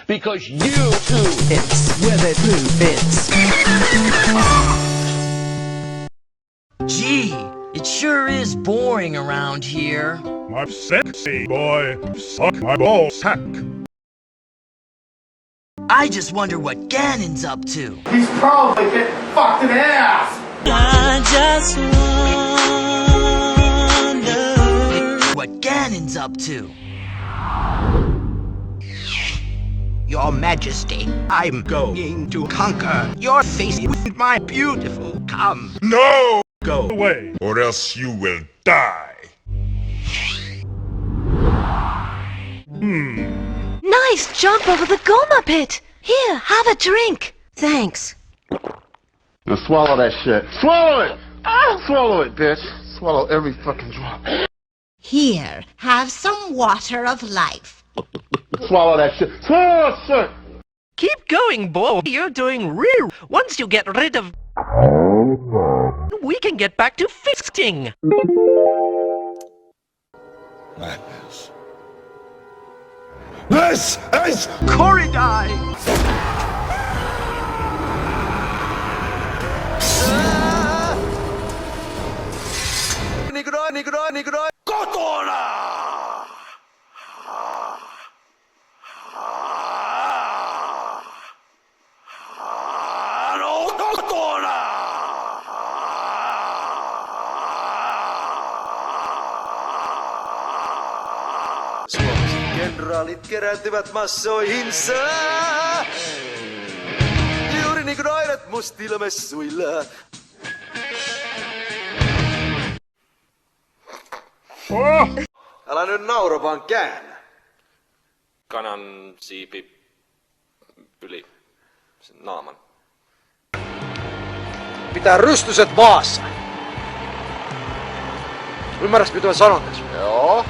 because you too. It's where they blue bits. Gee, it sure is boring around here. My sexy boy, suck my ball sack. I just wonder what Ganon's up to. He's probably getting fucked in the ass! I just wonder What Ganon's up to. Your Majesty, I'm going to conquer your face with my beautiful come. No! Go Away, or else you will die. Nice jump over the Goma pit. Here, have a drink. Thanks. Now swallow that shit. Swallow it! Swallow it, bitch. Swallow every fucking drop. Here, have some water of life. Swallow that shit. Swallow that shit! Keep going, boy. You're doing real. Once you get rid of... we can get back to fisting. Madness. This is Corridai! Nigro! Kotora! Kenraalit kerääntyvät massoihinsa. Juuri niin kuin aidat mustilla messuilla. Älä nyt naura, vaan käännä. Kanan siipi yli sen naaman. Pitää rystyset maassa. Ymmärrätkö, mitä mä sanon tässä? Joo.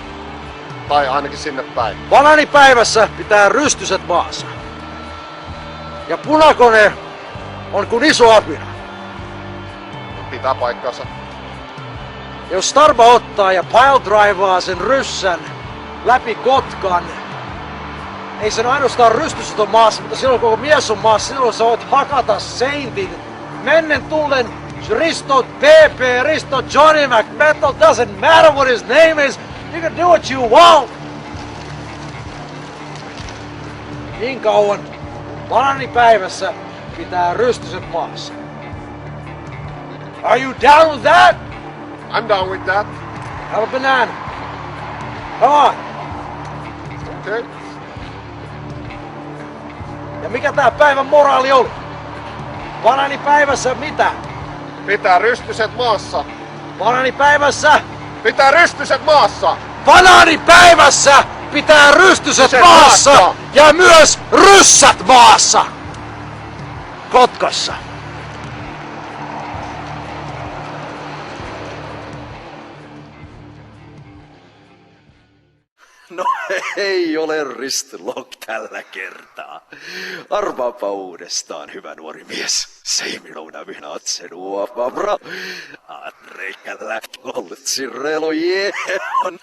Tai ainakin sinne päin. Bananipäivässä pitää rystyset maassa. Ja punakone on kuin iso apina. Pitää paikkansa. Jos Starba ottaa ja piledrivaa sen ryssän läpi Kotkan, ei sen ainoastaan rystyset on maassa, mutta silloin koko mies on maassa, silloin sä voit hakata Saintin. Mennen tullen Risto PP, Risto Johnny McMetal, doesn't matter what his name is, you can do what you want! Niin kauan bananipäivässä pitää rystyset maassa. Are you down with that? I'm down with that. Have a banana. Come on. Okay. Ja mikä tää päivän moraali oli? Bananipäivässä mitä? Pitää rystyset maassa. Bananipäivässä? Pitää rystyset maassa. Banaanipäivässä pitää rystyset maassa ja myös ryssät maassa. Kotkassa. No ei ole Ristlog tällä kertaa. Arvaapa uudestaan, hyvä nuori mies. Sei minuna minä oot sen uopabra. Atreikällä ollut sirrelo jeehon.